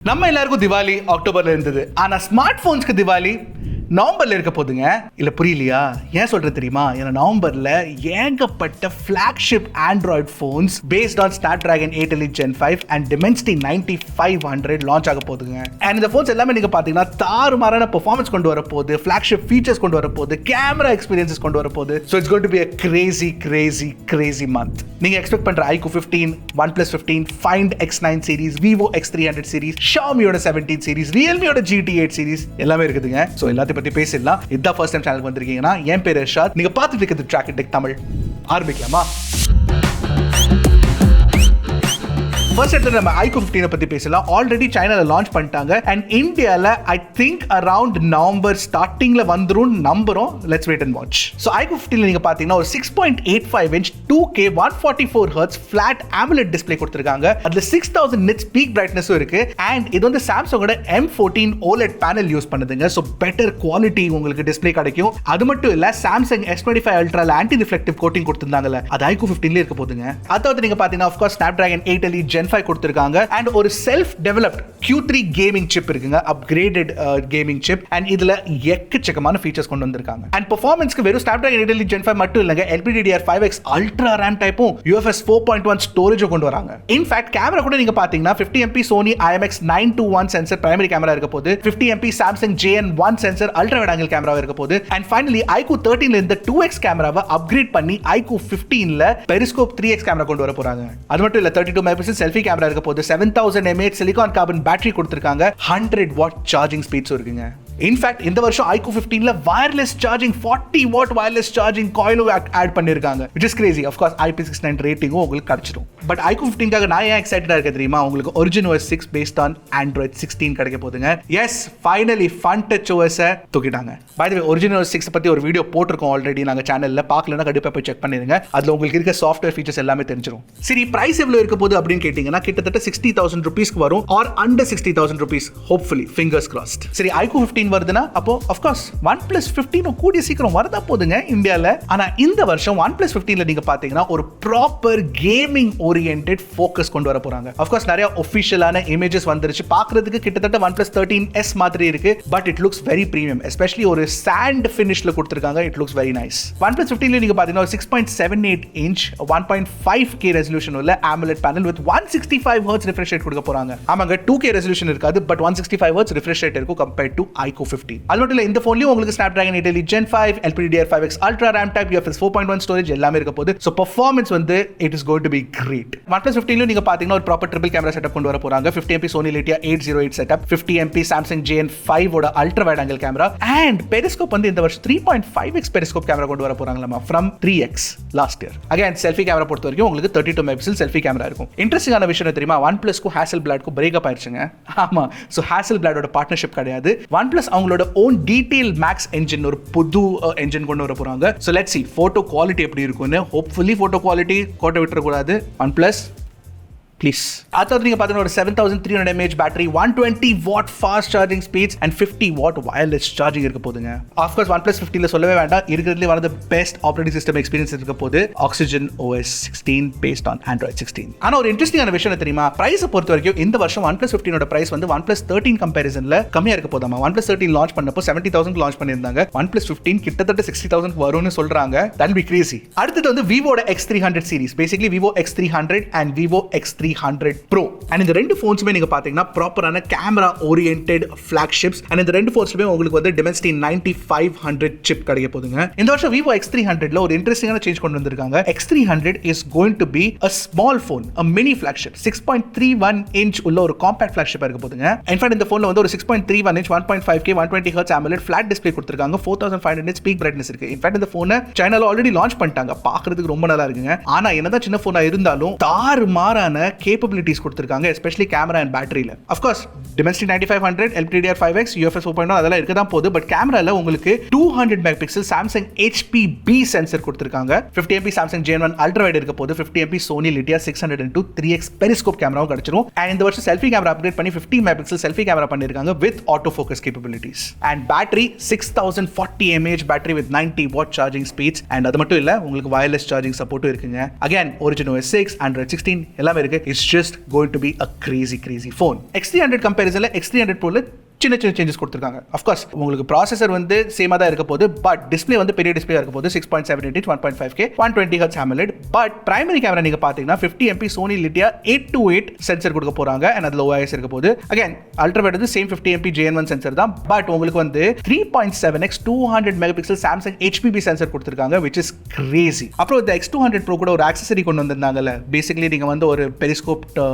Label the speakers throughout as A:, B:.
A: நம்ம எல்லாருக்கும் திவாலி அக்டோபர்ல இருந்தது. ஆனா ஸ்மார்ட் போன்ஸ்க்கு திவாலி நவம்பர்ல இருக்க போதுங்க. இல்ல புரியலையா? ஏன் சொல்றது தெரியுமா? ஏன்னா நவம்பர்ல ஏகப்பட்ட flagship Android phones based on Snapdragon 8 Elite Gen 5 and Dimensity 9500 launch ஆக போகுதுங்க. அண்ட் இந்த போன்ஸ் எல்லாமே நீங்க பாத்தீங்கன்னா தாறுமாறான பெர்ஃபார்மன்ஸ் கொண்டு வர போகுது, ஃபிளாக்ஷிப் ஃபீச்சர்ஸ் கொண்டு வர போகுது, கேமரா எக்ஸ்பீரியன்சஸ் கொண்டு வர போகுது. So it's going to be a crazy month. நீங்க எக்ஸ்பெக்ட் பண்ற iQOO 15, OnePlus 15, Find X9 series, vivo X300 series, Xiaomi 17 series, Realme GT 8 series எல்லாமே இருக்குதுங்க. So எல்லாத்தையும் பத்தி பேசலாம். இதான் ஃபர்ஸ்ட் டைம் சேனலுக்கு வந்திருக்கீங்கன்னா என் பேர் ஷாத். நீங்க பார்த்துட்டு இருக்கிறது Trakin Tech தமிழ். ஆரம்பிக்கலாமா? ஃபர்ஸ்ட் எடுத்து நம்ம iQOO 15 பத்தி பேசலாம். ஆல்ரெடி சைனால லான்ச் பண்ணிட்டாங்க அண்ட் இந்தியால ஐ திங்க் அரவுண்ட் நவம்பர் ஸ்டார்டிங்ல வந்துரும் நம்புறோம். Let's wait and watch. So iQOO 15 நீங்க பாத்தீங்கன்னா ஒரு 6.85 inch 2K 144 Hz flat AMOLED display கொடுத்திருக்காங்க. அதுல 6000 nits பீக் பிரைட்னஸும் இருக்கு அண்ட் இது வந்து சாம்சங்கோட M14 OLED பேனல் யூஸ் பண்ணுதுங்க. சோ பெட்டர் குவாலிட்டி உங்களுக்கு டிஸ்ப்ளே கிடைக்கும். அது மட்டும் இல்ல சாம்சங் S25 Ultraல ஆன்டி ரிஃப்ளெக்டிவ் கோட்டிங் கொடுத்திருந்தாங்கல, அது iQOO 15ல இருக்க போகுதுங்க. அதாவது நீங்க பாத்தீங்கன்னா of course Snapdragon 8 Elite Gen 5 கொடுத்திருக்காங்க and ஒரு self developed Q3 gaming chip இருக்குங்க, அப்கிரேடட் கேமிங் சிப் அண்ட் இதுல எக்கச்சக்கமான ஃபீச்சர்ஸ் கொண்டு வந்திருக்காங்க. அண்ட் பெர்ஃபார்மன்ஸ்க்கு வெறும் Snapdragon 8 Elite Gen 5 மட்டும் இல்லங்க, LPDDR5X Ultra RAM டைப்பும் UFS 4.1 storage கொண்டு வராங்க. இன்ஃபேக்ட் கேமரா கூட நீங்க பாத்தீங்கன்னா 50MP Sony IMX921 sensor primary camera இருக்க போகுது, 50MP Samsung JN1 sensor ultra wide angle camera இருக்க போகுது அண்ட் ஃபைனலி iQOO 13ல இந்த 2X கேமராவை அப்கிரேட் பண்ணி iQOO 15ல பெரிஸ்கோப் 3X கேமரா கொண்டு வர போறாங்க. அது மட்டும் இல்ல 32 MP செல்ஃபி கேமரா இருக்க போது, 7000 mAh சிலிகான் கார்பன் பேட்டரி கொடுத்திருக்காங்க, 100 வாட் சார்ஜிங் ஸ்பீட்ஸும் இருக்குங்க. இன்ஃபேக்ட் இந்த வருஷம் iQOO 15ல wireless charging 40 watt wireless charging காயிலும் ஆட் பண்ணிருக்காங்க, which is crazy. of course IP69 ரேட்டிங்கும் உங்களுக்கு கிடைச்சிடும். பட் iQOO 15க்காக நான் ஏன் எக்ஸைட்டடா இருக்கேன் தெரியுமா? உங்களுக்கு Origin OS 6 based on Android 16 கிடைக்க போகுதுங்க. Yes finally Fun Touch OS தூக்கிட்டாங்க. By the way Origin OS 6 பத்தி ஒரு வீடியோ போட்டிருக்கோம் ஆல்ரெடி, நாங்க சேனல்ல பார்க்கலனா கண்டிப்பா போய் செக் பண்ணிருங்க. அதுல உங்களுக்கு இருக்க சாஃப்ட்வேர் ஃபீச்சர்ஸ் எல்லாமே தெரிஞ்சிடும். சரி, பிரைஸ் எவ்வளவு இருக்க போகுது அப்படின்னு கேட்டீங்கன்னா கிட்டத்தட்ட 60,000 ரூபீஸ்க்கு வரும் are under 60,000 rupees, hopefully fingers crossed. சரி, iQOO 15 வருதுன்னா அப்போ ஆஃப் கோர்ஸ் OnePlus 15 கூடிய சீக்கிரம் வரதா போகுதுங்க இந்தியால. ஆனா இந்த வருஷம் OnePlus 15ல நீங்க பாத்தீங்கன்னா ஒரு ப்ராப்பர் கேமிங் ஓரியன்டட் ஃபோக்கஸ் கொண்டு வர போறாங்க. ஆஃப் கோர்ஸ் நிறைய ஒபிஷியலான இமேஜஸ் வந்துருச்சு, பார்க்கிறதுக்கு கிட்டத்தட்ட OnePlus 13s மாதிரி இருக்கு, but it looks very premium. Especially ஒரு சாண்ட் ஃபினிஷ்ல கொடுத்திருக்காங்க, it looks very nice. OnePlus 15ல நீங்க பாத்தீங்கன்னா ஒரு 6.78 inch 1.5K ரெசல்யூஷன் உள்ள AMOLED panel with 165 Hz refresh rate கொடுக்க போறாங்க. ஆமாங்க, 2K ரெசல்யூஷன் இருக்காது, பட் 165 Hz refresh rate இருக்கும் compared to iQOO 15. அது மட்டும் இல்ல இந்த போன்லயும் உங்களுக்கு Snapdragon 8 Elite Gen 5, LPDDR5X Ultra RAM type, UFS 4.1 storage எல்லாமே இருக்க போகுது. சோ பெர்ஃபார்மன்ஸ் வந்து it is going to be great. OnePlus 15ல நீங்க பாத்தீங்கன்னா ஒரு ப்ராப்பர் ட்ரிபிள் கேமரா செட்டப் கொண்டு வர போறாங்க. 50MP Sony Latia 808 setup, 50MP Samsung JN5 ஓட ultra wide angle camera and periscope வந்து இந்த வருஷம் 3.5X பெரிஸ்கோப் கேமரா கொண்டு வர போறாங்களாமா from 3X last year. Again selfie camera பொறுத்த வரைக்கும் உங்களுக்கு 32 MP செல்ஃபி கேமரா இருக்கும். இன்ட்ரெஸ்டிங்கான விஷயம் தெரியுமா? OnePlusக்கும் Hasselbladக்கும் பிரேக்கப் ஆயிடுச்சுங்க. ஆமா, சோ Hasselbladோட பார்ட்னர்ஷிப் கிடையாது. OnePlus அவங்களோட ஓன் டீடைல் மேக்ஸ் என்ஜின், ஒரு புது என்ஜின் கொண்டு வர போறாங்க. So let's see photo quality எப்படி இருக்கும்னு. ஹோப்ஃபுல்லி போட்டோ குவாலிட்டி கோட்டை விட்டுற கூடாது OnePlus ப்ளீஸ். அதாவது நீங்க பார்த்தீங்கன்னா ஒரு 7300 mAh battery, 120 watt fast charging speeds and 50 watt wireless charging இருக்க போதுங்க. ஆஃப் கோர்ஸ் OnePlus 15ல சொல்லவே வேண்டாம், இருக்கிறதுல one of the best operating system experience இருக்க போது Oxygen OS 16 based on Android 16. ஆனா ஒரு இன்ட்ரெஸ்டிங்கான விஷயம் தெரியுமா? பிரைஸ் பொறுத்த வரைக்கும் இந்த வருஷம் OnePlus 15ஓட பிரைஸ் வந்து OnePlus 13 கம்பேரிசன்ல கம்மியா இருக்க போதாமா. OnePlus 13 லான்ச் பண்ணப்போ 70,000 லான்ச் பண்ணிருந்தாங்க. OnePlus 15 கிட்டத்தட்ட 60,000 வரும்னு சொல்றாங்க. That will be crazy. அடுத்து வந்து vivoட X300 series, basically vivo X300 and vivo X300 Pro. and இந்த ரெண்டு ஃபோன்ஸ்மே நீங்க பாத்தீங்கன்னா ப்ராப்பரான கேமரா ஓரியன்டட் ஃபிளாக்ஷிப்ஸ் அண்ட் இந்த ரெண்டு ஃபோன்ஸ்மே உங்களுக்கு வந்து Dimensity 9500 சிப் கிடைக்க போகுதுங்க. இந்த வருஷம் vivo X300ல ஒரு இன்ட்ரெஸ்டிங்கான சேஞ்ச் கொண்டு வந்திருக்காங்க. X300 is going to be a small phone, a mini flagship, 6.31 inch உள்ள ஒரு காம்பாக்ட் ஃபிளாக்ஷிப்பா இருக்க போகுதுங்க. இன்ஃபேக்ட் இந்த ஃபோன்ல வந்து ஒரு 6.31 inch 1.5K 120 Hz AMOLED flat display கொடுத்திருக்காங்க, 4500 nits பீக் பிரைட்னஸ் இருக்கு. இன்ஃபேக்ட் இந்த ஃபோனை சைனால ஆல்ரெடி லான்ச் பண்ணிட்டாங்க, பார்க்கிறதுக்கு ரொம்ப நல்லா இருக்குங்க. ஆனா என்னதான் சின்ன ஃபோனா இருந்தாலும் தாறுமாறான கேப்பபிலிட்டிஸ் கொடுத்திருக்காங்க, எஸ்பெஷலி கேமரா அண்ட் பேட்டரியில. Of course Dimensity 9500, LPDDR5X, UFS 4.1 அதெல்லாம் இருக்க தான் போகுது, பட் கேமரால உங்களுக்கு 200 மெகாபிக்சல் Samsung HPB சென்சர் கொடுத்திருக்காங்க, 50MP Samsung JN1 ultra wide இருக்க போது, 50MP Sony Latia 602 3X periscope கேமராவும் கிடைச்சிரும். அண்ட் இந்த வருஷம் செல்ஃபி கேமரா அப்கிரேட் பண்ணி 50 மெகாபிக்சல் செல்ஃபி கேமரா பண்ணிருக்காங்க with auto focus capabilities. And battery 6040 mAh battery with 90 watt charging speeds. And அது மட்டும் இல்ல உங்களுக்கு வயர்லெஸ் சார்ஜிங் சப்போர்ட்டும் இருக்குங்க. அகைன் Origin OS 6, Android 16 எல்லாமே இருக்கு. It's just going to be a crazy phone. X300 கம்பேரிசன்ல X300 Proல சின்ன சேஞ்சஸ் கொடுத்துருக்காங்க. அஃப்கோர்ஸ் உங்களுக்கு ப்ராசஸர் வந்து சேமாக தான் இருக்க போகுது, பட் டிஸ்பிளே வந்து பெரிய டிஸ்பிளே இருக்க போகுது. 6.7 inch 1.5K 120Hz AMOLED. But primary camera நீங்க பாத்தீங்கன்னா 50MP Sony Litia 828 சென்சர் கொடுக்க போறாங்க. அண்ட் அதுல OIS இருக்க போகுது. அகைன் அல்ட்ரா வைட் வந்து சேம் 50MP JN1 சென்சர் தான். பட் உங்களுக்கு வந்து 3.7x 200 megapixel Samsung HPB sensor கொடுத்துருக்காங்க, which is crazy. அப்புறம் இந்த X200 Pro கூட ஒரு ஆக்சஸரி கொண்டு வந்திருந்தாங்கல்ல. பேசிக்கலி நீங்க வந்து ஒரு பெரிஸ்கோப்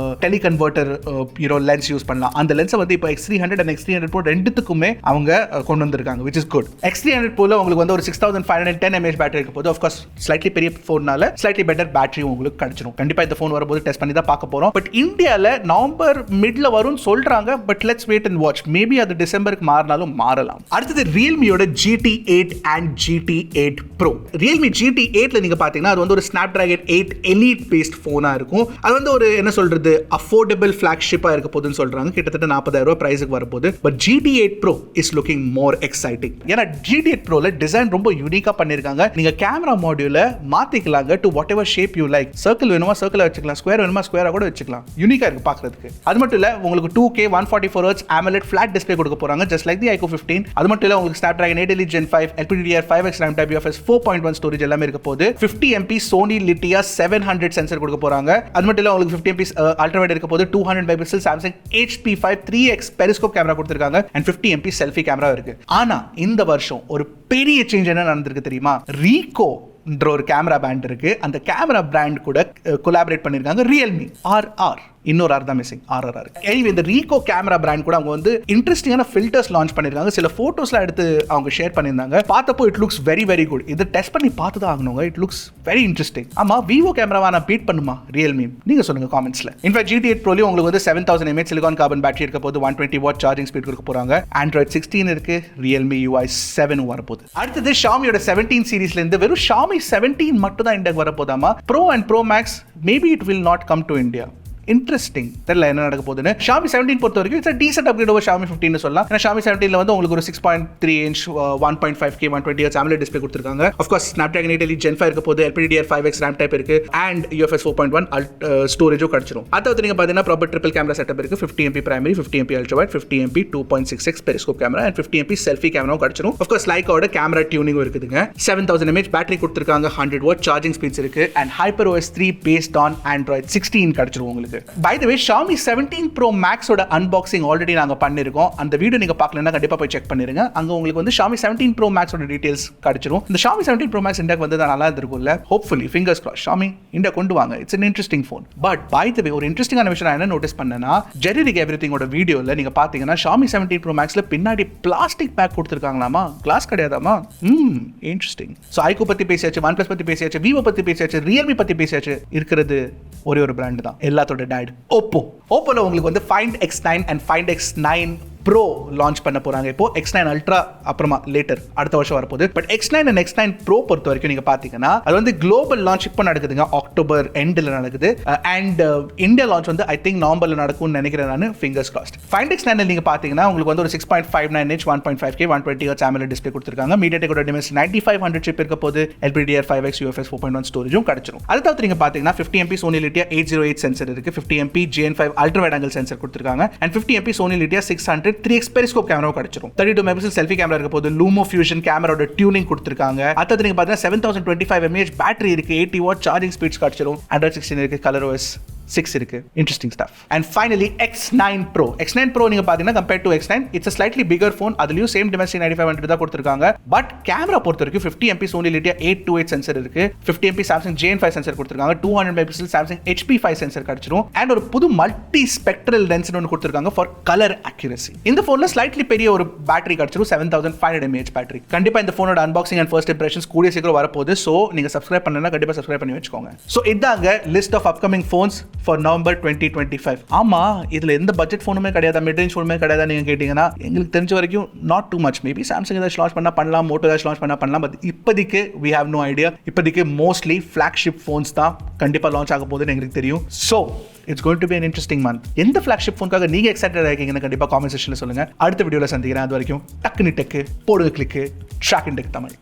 A: டெலிகன்வெர்ட்டர் லென்ஸ் யூஸ் பண்ணலாம். அந்த லென்ஸை வந்து இப்போ X300 and X300 Pro ரெண்டுத்துக்குமே அவங்க கொண்டு வந்திருக்காங்க, which is good. X300 Pro உங்களுக்கு வந்து ஒரு 6510 mAh பேட்டரி இருக்க போது. ஆஃப் கோர்ஸ் ஸ்லைட்லி பெரிய ஃபோன்னால ஸ்லைட்லி பெட்டர் பேட்டரி உங்களுக்கு கிடைச்சிரும். கண்டிப்பா இந்த ஃபோன் வரும்போது டெஸ்ட் பண்ணி தான் பார்க்க போறோம். பட் இந்தியால நவம்பர் மிட்ல வரும்னு சொல்றாங்க. But let's wait and watch. Maybe அது டிசம்பருக்கு மாறினாலும் மாறலாம். அடுத்தது Realmeயோட GT8 and GT8 Pro. Realme GT8ல நீங்க பாத்தீங்கன்னா அது வந்து ஒரு Snapdragon 8 Elite based போனா இருக்கும். அது வந்து ஒரு என்ன சொல்றது அஃபோர்டபிள் ஃபிளாக்ஷிப்பா இருக்க போதுன்னு சொல்றாங்க. கிட்டத்தட்ட 40,000 ரூபாய் பிரைஸ்க்கு வரப்போகுது. But GT8 Pro is looking more exciting. ஏன்னா GT8 Proல டிசைன் ரொம்ப யூனிக்கா பண்ணிருக்காங்க. நீங்க கேமரா மாடியூல மாத்திக்கலாங்க to whatever shape you like. Circle வேணுமா சர்க்கிளா வச்சுக்கலாம், ஸ்கொயர் வேணுமா ஸ்கொயரா கூட வச்சுக்கலாம். யூனிக்கா இருக்கு பார்க்கிறதுக்கு. அது மட்டும் இல்ல உங்களுக்கு 2K 144Hz AMOLED flat display கொடுக்க போறாங்க, just like the iQOO 15. அது மட்டும் இல்ல உங்களுக்கு Snapdragon 8 Elite Gen 5 LPDDR5X RAM type UFS 4.1 storage எல்லாமே இருக்க போகுது. 50MP Sony Litia 700 சென்சர் கொடுக்க போறாங்க. அது மட்டும் இல்ல உங்களுக்கு 50MP அல்ட்ரா வைட் இருக்க போது. 200 megapixel Samsung HP5 3x periscope camera கொடுத்திருக்காங்க. And 50MP செல்ஃபி கேமரா இருக்கு. ஆனா இந்த வருஷம் ஒரு பெரிய சேஞ்ச் என்ன நடந்திருக்கு தெரியுமா? ரீகோ என்ற ஒரு கேமரா பிராண்ட் இருக்கு. அந்த கேமரா பிராண்ட் கூட கொலாபரேட் பண்ணிருக்காங்க Realme. RR இன்னொரு ஆர் தான் மிஸ்ஸிங், RRR. எனிவே இந்த ரீகோ கேமரா பிராண்ட் கூட அவங்க வந்து இன்ட்ரெஸ்டிங்கான ஃபில்டர்ஸ் லான்ச் பண்ணிருக்காங்க. சில போட்டோஸ்லாம் எடுத்து அவங்க ஷேர் பண்ணியிருந்தாங்க. பார்த்தப்போ it looks very very good. இதை டெஸ்ட் பண்ணி பார்த்து தான் ஆகணுங்க. It looks very interesting. ஆமா, விவோ கேமராவா நான் பீட் பண்ணுமா Realme? நீங்க சொல்லுங்க காமெண்ட்ஸ்ல. இன்ஃபேக்ட் GT8 Pro உங்களுக்கு வந்து 7000 mAh சிலிகான் கார்பன் பேட்டரி இருக்க போது. 120 வாட் சார்ஜிங் ஸ்பீட் கொடுக்க போறாங்க. Android 16 இருக்கு. Realme UI 7 வரப்போகுது. அடுத்தது Xiaomiயோட 17 சீரிஸ்ல இருந்து வெறும் Xiaomi 17 மட்டும் தான் இந்தியாக்கு வரப்போதாமா. Pro and Pro Max maybe it will not come to India. Interesting. தெரியல என்ன நடக்க போகுதுன்னு. Xiaomi 17 பொறுத்த வரைக்கும் it's decent upgrade over Xiaomi 15 சொல்லலாம். ஏன்னா Xiaomi 17ல வந்து உங்களுக்கு ஒரு 6.3 inch 1.5K 120Hz AMOLED display கொடுத்திருக்காங்க. Of course Snapdragon 8 Elite Gen 5 இருக்க போது. LPDDR5X RAM type இருக்கு. and UFS 4.1 ஸ்டோரேஜும் கிடைச்சிரும். அதாவது நீங்க பாத்தீங்கன்னா ப்ராப்பர் ட்ரிபிள் கேமரா செட்டப் இருக்கு. 50MP primary, 50MP ultra wide, 50MP 2.6x periscope camera and 50MP selfie கேமராவும் கிடைச்சிரும். ஆஃப் கோர்ஸ் லைக்காவோட கேமரா டியூனிங்கும் இருக்குதுங்க. 7000 mAh பேட்டரி கொடுத்திருக்காங்க. 100 வாட் சார்ஜிங் ஸ்பீட்ஸ் இருக்கு. and HyperOS 3 based on Android 16 கிடைச்சிரும் உங்களுக்கு. By the way, Xiaomi 17 Pro Max ஓட unboxing already நாங்க பண்ணிருக்கோம். அந்த வீடியோ நீங்க பார்க்கலன்னா கண்டிப்பா போய் செக் பண்ணிருங்க. அங்க உங்களுக்கு வந்து Xiaomi 17 Pro Max ஓட டீடைல்ஸ் கிடைச்சிரும். இந்த Xiaomi 17 Pro Max இந்தியாக்கு வந்து நல்லா இருந்திருக்கும்ல. Hopefully fingers cross Xiaomi India கொண்டு வாங்க. It's an interesting phone. But by the way ஒரு இன்ட்ரெஸ்டிங்கான விஷயம் நான் என்ன நோட்டீஸ் பண்ணேன்னா, ஜெனரிக் எவ்ரிதிங் ஓட வீடியோல நீங்க பாத்தீங்கன்னா Xiaomi 17 Pro Maxல பின்னாடி பிளாஸ்டிக் பேக் கொடுத்திருக்காங்களாமா, கிளாஸ் கிடையாதாமா. இன்ட்ரெஸ்டிங். சோ iQOO பத்தி பேசியாச்சு, OnePlus பத்தி பேசியாச்சு, vivo பத்தி பேசியாச்சு, Realme பத்தி பேசியாச்சு. இருக்கிறது ஒரே ஒரு பிராண்ட் தான், எல்லாத்தோட டாட் OPPOல உங்களுக்கு வந்து Find X9 and Find X9 Pro launch பண்ண போறாங்க. இப்போ X9 Ultra அப்புறமா லேட்டர் அடுத்த வருஷம் வரப்போகுது. But X9 and X9 Pro பொறுத்த வரைக்கும் நீங்க பாத்தீங்கன்னா அது வந்து குளோபல் லான்ச் இப்போ நடக்குதுங்க. அக்டோபர் எண்ட்ல நடக்குது. அண்ட் இந்தியா லான்ச் வந்து ஐ திங்க் நவம்பர்ல நடக்கும்னு நினைக்கிறேன் நான். Fingers crossed. Find X9 நீங்க பாத்தீங்கன்னா உங்களுக்கு வந்து ஒரு 6.59 inch 1.5K 120Hz AMOLED display கொடுத்திருக்காங்க. MediaTek Dimensity 9500 சிப் இருக்க போது. LPDDR5X UFS 4.1 ஸ்டோரேஜும் கிடைச்சிரும். அது தவிர நீங்க பாத்தீங்கன்னா 50MP Sony Litia 808 சென்சர் இருக்கு. 50MP Gen5 ultra wide angle sensor கொடுத்திருக்காங்க. and 50MP Sony Litia 600 3x periscope camera கிடைச்சிரும். 32 மெகாபிக்சல் செல்ஃபி கேமரா இருக்க போது. லூமோ ஃபியூஷன் கேமராவோட டியூனிங் கொடுத்திருக்காங்க. அதாவது நீங்க பாத்தீங்கன்னா 7025 mAh பேட்டரி இருக்கு. 80 வாட் சார்ஜிங் ஸ்பீட்ஸ் கிடைச்சிரும். Android 16 இருக்கு. ColorOS 6 இருக்கு. Interesting stuff. And finally X9 Pro. X9 Pro நீங்க பாத்தீங்கன்னா compared to X9 it's a slightly bigger phone. அதுலயும் சேம் Dimensity 9500 தான் கொடுத்திருக்காங்க. பட் கேமரா பொறுத்த வரைக்கும் 50MP Sony Litia 828 சென்சர் இருக்கு. 50MP Samsung JN5 சென்சர் கொடுத்திருக்காங்க. 200 மெகாபிக்சல் Samsung HP5 சென்சர் கிடைச்சிரும். அண்ட் ஒரு புது மல்டி ஸ்பெக்ட்ரல் லென்ஸ் ஒன்னு கொடுத்திருக்காங்க ஃபார் கலர் அக்யூரசி. இந்த போன்ல ஸ்லைட்லி பெரிய ஒரு பேட்டரி கிடைச்சிரும். 7500 mAh பேட்டரி. கண்டிப்பா இந்த போனோட அன்பாக்சிங் அண்ட் ஃபர்ஸ்ட் இம்ப்ரெஷன்ஸ் கூடிய சீக்கிரம் வரப்போகுது. சோ நீங்க சப்ஸ்கிரைப் பண்ணலன்னா கண்டிப்பா சப்ஸ்கிரைப் பண்ணி வச்சுக்கோங்க. சோ இதாங்க list of upcoming phones for November 2025. ஆமா, இதுல எந்த பட்ஜெட் ஃபோனுமே கிடையாது, மிட் ரேஞ்ச் ஃபோனுமே கிடையாது நீங்க கேட்டீங்கன்னா எங்களுக்கு தெரிஞ்ச வரைக்கும் not too much. Maybe Samsung ஏதாச்சும் லான்ச் பண்ணா பண்ணலாம், மோட்டோ ஏதாச்சும் லான்ச் பண்ணா பண்ணலாம். பட் இப்போதைக்கு we have no idea. இப்போதைக்கு மோஸ்ட்லி ஃபிளாக்ஷிப் ஃபோன்ஸ் தான் கண்டிப்பா லான்ச் ஆக போகுதுன்னு எங்களுக்கு தெரியும். So it's going to be an interesting month. எந்த ஃபிளாக்ஷிப் ஃபோனுக்காக நீங்க எக்ஸைட்டட் இருக்கீங்கன்னு கண்டிப்பா காமெண்ட் செக்ஷன்ல சொல்லுங்க. அடுத்த வீடியோல சந்திக்கிறேன். அது வரைக்கும் டக்குனு டெக்கு போடுங்க கிளிக்கு Trakin Tech Tamil.